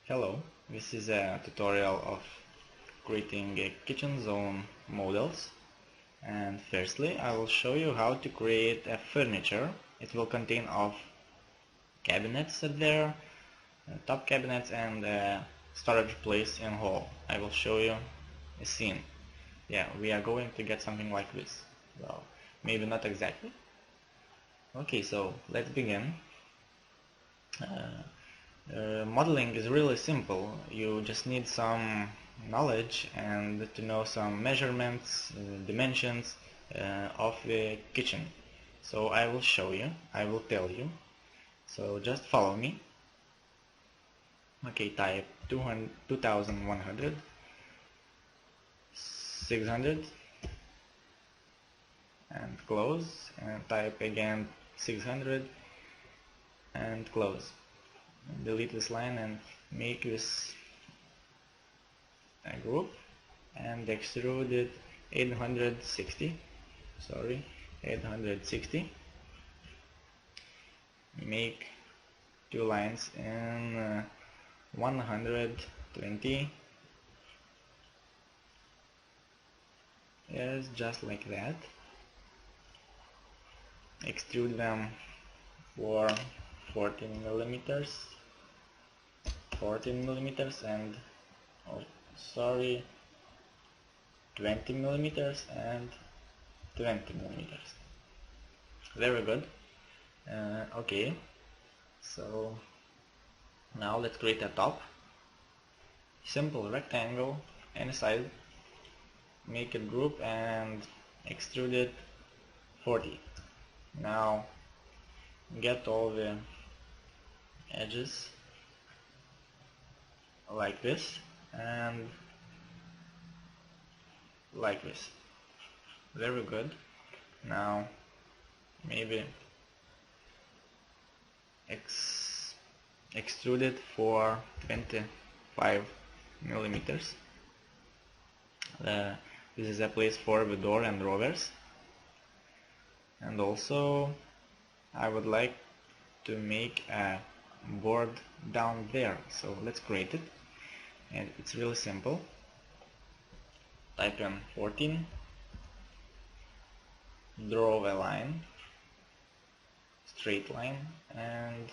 Hello, this is a tutorial of creating a kitchen zone models, and firstly I will show you how to create a furniture. It will contain of cabinets there, top cabinets and storage place in hall. I will show you a scene. Yeah, we are going to get something like this. Well, maybe not exactly. Okay, so let's begin. Modeling is really simple. You just need some knowledge and to know some measurements, dimensions of the kitchen. So I will show you, I will tell you. So just follow me. Okay, type 200, 2100, 600 and close, and type again 600 and close. Delete this line and make this a group and extrude it 860, 860. Make two lines in 120. Yes, just like that. Extrude them for 14 millimeters and 20 millimeters and 20 millimeters. Very good. Okay, so now let's create a top. Simple rectangle, any size. Make it group and extrude it 40. Now get all the edges like this and like this. Very good. Now maybe extrude it for 25 millimeters. This is a place for the door and drawers. And also I would like to make a board down there, so let's create it. And it's really simple. Type in 14, draw a line, straight line, and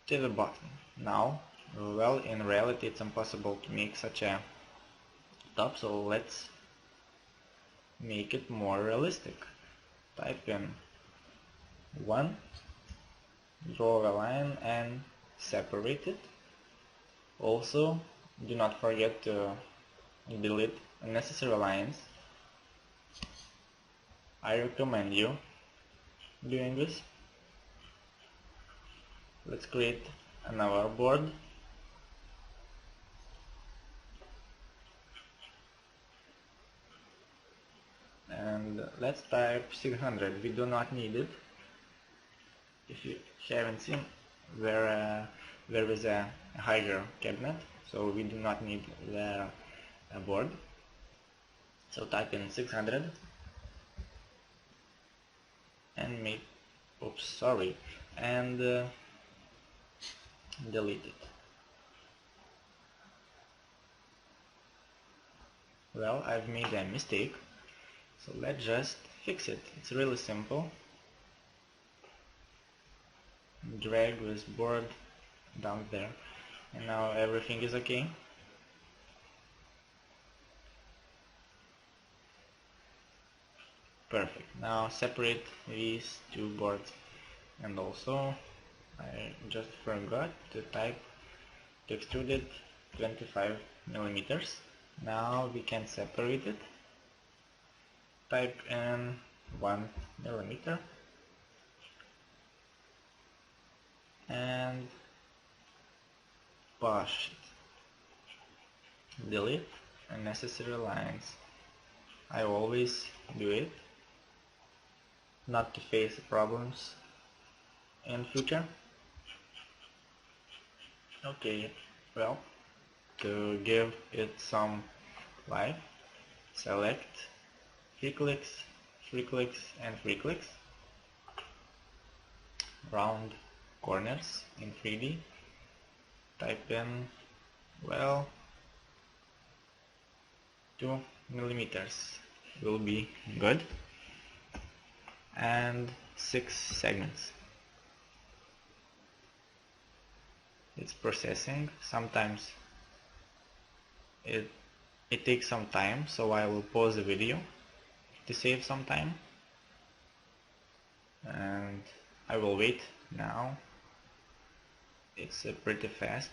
to the bottom. Now, well, in reality it's impossible to make such a top, so let's make it more realistic. Type in 1, draw a line and separate it. Also, do not forget to delete unnecessary lines. I recommend you doing this. Let's create another board. And let's type 600. We do not need it. If you haven't seen, there is a higher cabinet, so we do not need the board. So type in 600 and make, and delete it. Well, I've made a mistake, so let's just fix it. It's really simple. Drag this board down there, and now everything is okay. Perfect. Now separate these two boards. And also I just forgot to type to extrude it 25 millimeters. Now we can separate it. Type in 1 millimeter and push it. Delete unnecessary lines. I always do it, not to face problems in future. Okay, well, to give it some life, select 3 clicks, 3 clicks and 3 clicks. Round corners in 3D. Type in, well, 2 millimeters will be good, and 6 segments. It's processing. Sometimes it takes some time, so I will pause the video to save some time, and I will wait now. It's pretty fast.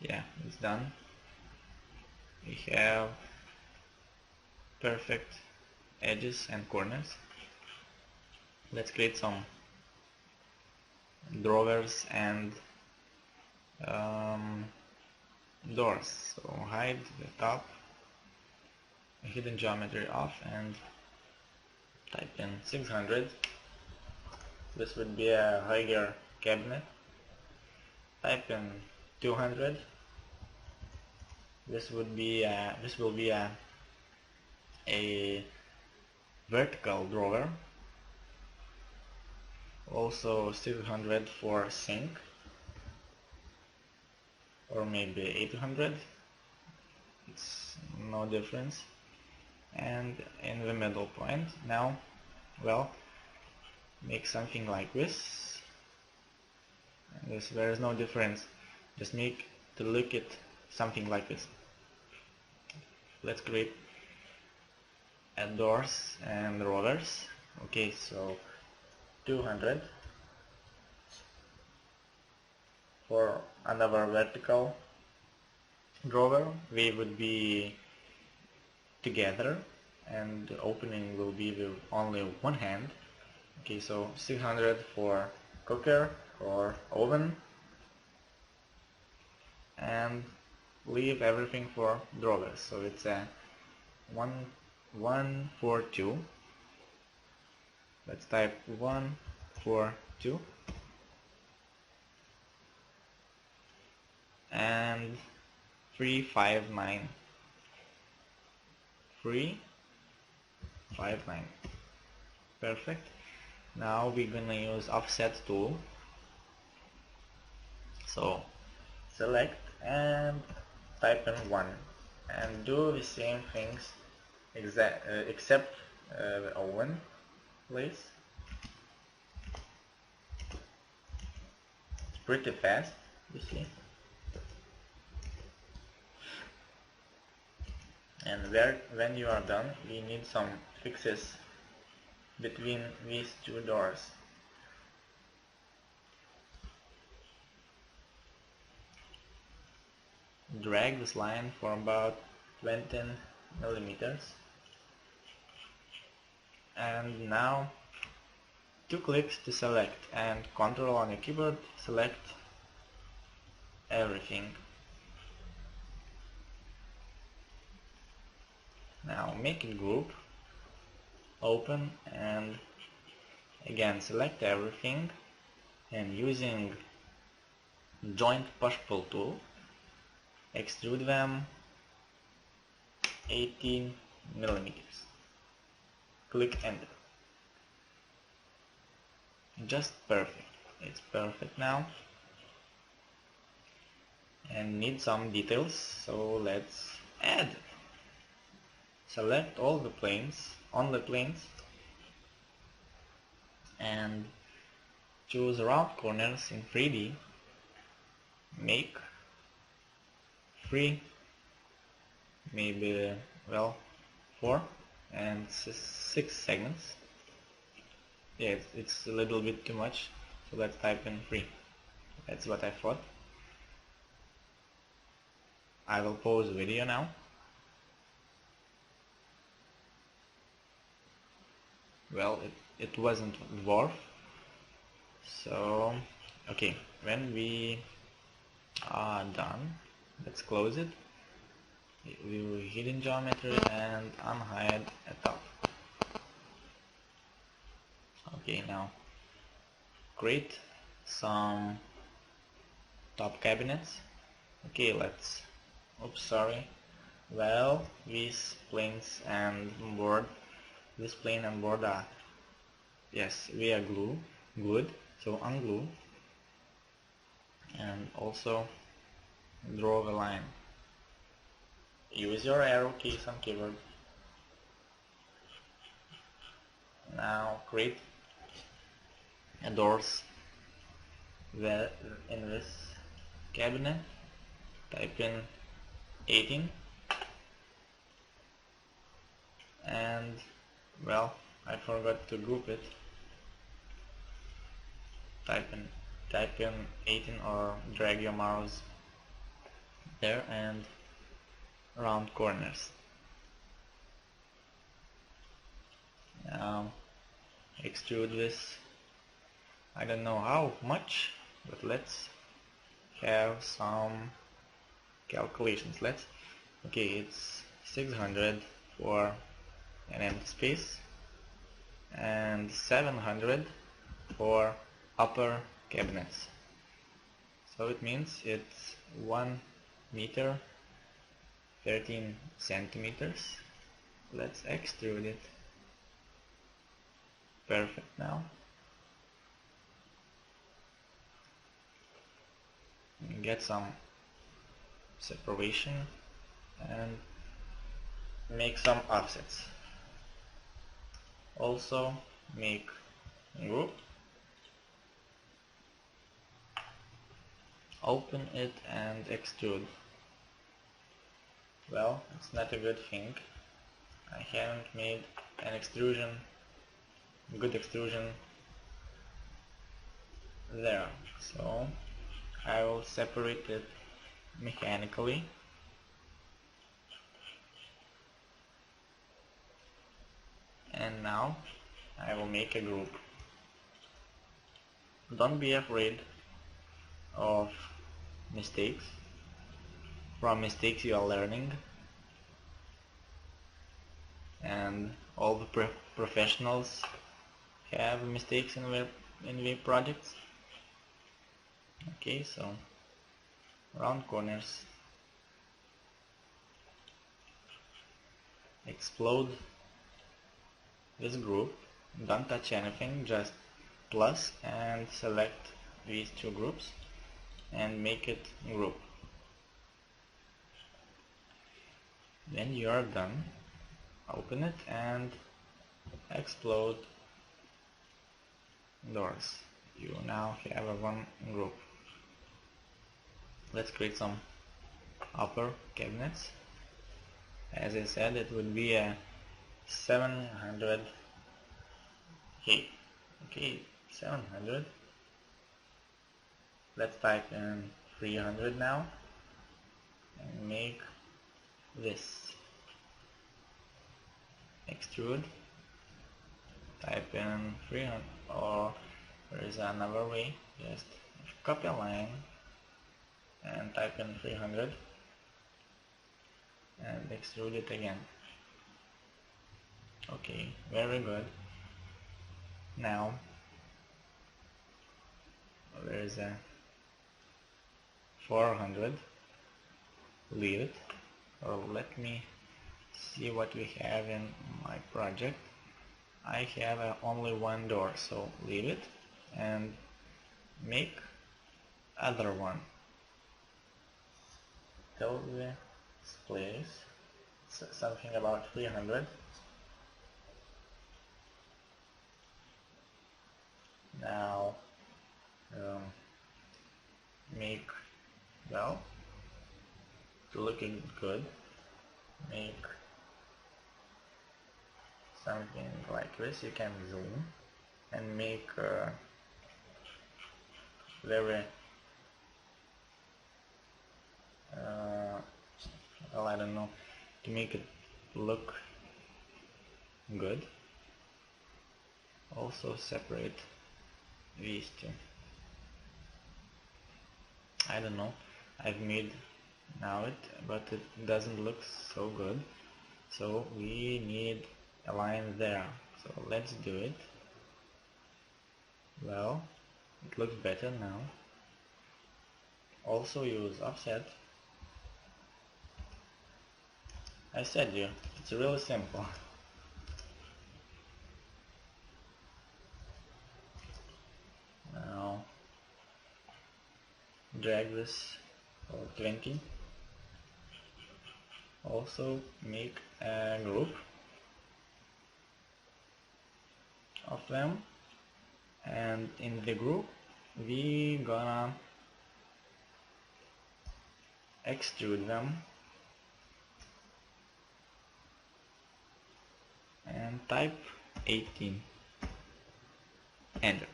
Yeah, it's done. We have perfect edges and corners. Let's create some drawers and doors. So hide the top, hidden geometry off, and type in 600. This would be a higher cabinet. Type in 200. This will be a vertical drawer. Also 600 for sink, or maybe 800. It's no difference. And in the middle point now, well, make something like this. There is no difference. Just make to look at something like this. Let's create doors and rollers. Okay, so 200 for another vertical drawer. We would be together, and the opening will be with only one hand. Okay, so 600 for cooker or oven, and leave everything for drawers. So it's a 142. Let's type 142 and 359. 359. Perfect. Now we're gonna use offset tool. So select and type in 1 and do the same things except the oven, please. It's pretty fast, you see. And when you are done, we need some fixes between these two doors. Drag this line for about 20 millimeters, and now 2 clicks to select, and Ctrl on your keyboard, select everything. Now make a group, open, and again select everything, and using joint push-pull tool, extrude them 18 millimeters. Click enter. Just perfect. It's perfect now. And need some details, so let's add. Select all the planes, on the planes, and choose round corners in 3D. Make 3, maybe, well, 4 and 6 segments. Yeah, it's a little bit too much, so let's type in 3. That's what I thought. I will pause the video now. Well, it wasn't dwarf. So, okay, when we are done, let's close it. We will hidden geometry and unhide at top. Okay, now create some top cabinets. Okay, let's, oops, sorry. Well, these planes and board, this plane and board are, yes, we are glued, so unglue. and also draw the line. Use your arrow keys on keyboard. Now create a doors in this cabinet. Type in 18 and well, I forgot to group it. Type in 18 or drag your mouse there and round corners. Now extrude this. I don't know how much, but let's have some calculations. Okay, it's 600 for an empty space and 700 for upper cabinets. So it means it's 1 meter 13 centimeters. Let's extrude it. Perfect. Now get some separation and make some offsets. Also make a group, open it and extrude. Well, it's not a good thing. I haven't made an good extrusion there, so I will separate it mechanically. And now I will make a group. Don't be afraid of mistakes. From mistakes you are learning, and all the professionals have mistakes in their projects. Okay, so round corners, explode this group, don't touch anything, just plus and select these two groups and make it group. When you are done, open it and explode doors. You now have one group. Let's create some upper cabinets. As I said, it would be a 700 height. Okay, 700. Let's type in 300 now and make this. Extrude. Type in 300, or there is another way. Just copy a line and type in 300 and extrude it again. Okay, very good. Now there is a 400. Leave it, or let me see what we have in my project. I have only one door, so leave it and make other one. Tell this place something about 300. Now make, well, looking good, make something like this. You can zoom and make very well, I don't know, to make it look good. Also separate these two. I don't know, I've made now but it doesn't look so good, so we need a line there. So let's do it. Well, it looks better now. Also use offset. I said you, it's really simple. Now drag this for 20. Also make a group of them, and in the group we gonna extrude them and type 18. Enter.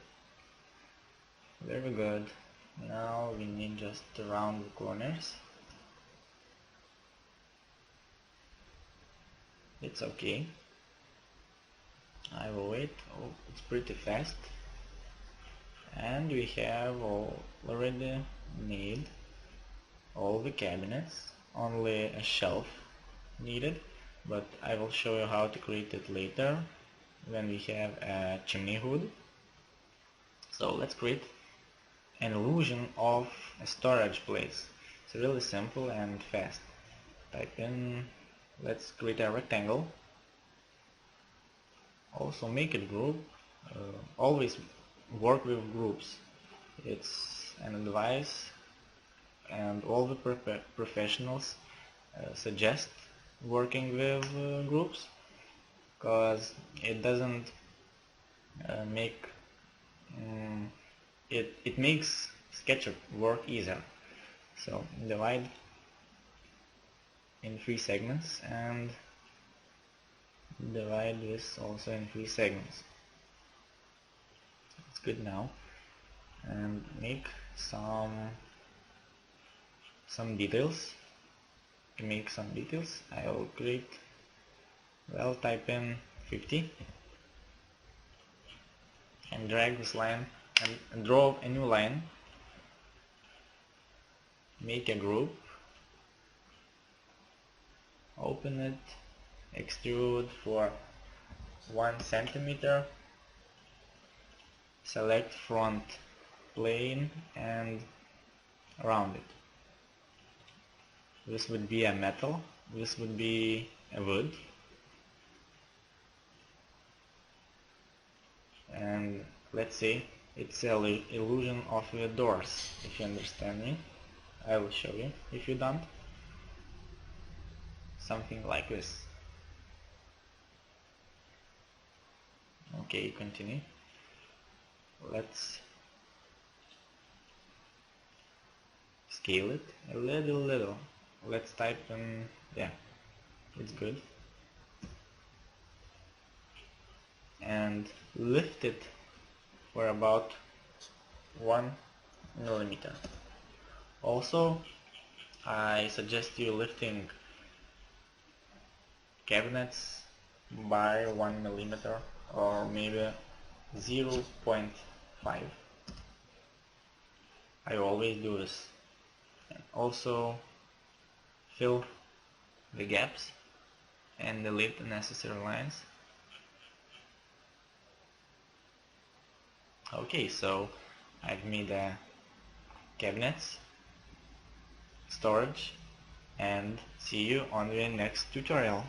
Very good. Now we need just to round the corners. It's okay. I will wait. Oh, it's pretty fast. And we have already made all the cabinets. Only a shelf needed, but I will show you how to create it later when we have a chimney hood. So let's create an illusion of a storage place. It's really simple and fast. Type in, let's create a rectangle. Also make it group. Always work with groups. It's an advice, and all the professionals suggest working with groups, because it doesn't make it makes Sketchup work easier. So divide in 3 segments and divide this also in 3 segments. It's good now. And make some details. To make some details, I will create, well, type in 50 and drag this line and draw a new line. Make a group, open it, extrude for 1 centimeter, select front plane and round it. This would be a metal, this would be a wood, and let's say it's an illusion of the doors. If you understand me, I will show you. If you don't, something like this. Okay, continue. Let's scale it a little. Let's type in, yeah, it's good. And lift it for about 1 millimeter. Also, I suggest you lifting cabinets by 1 millimeter or maybe 0.5. I always do this. And also fill the gaps and delete the necessary lines. Okay, so I've made cabinets, storage, and see you on the next tutorial.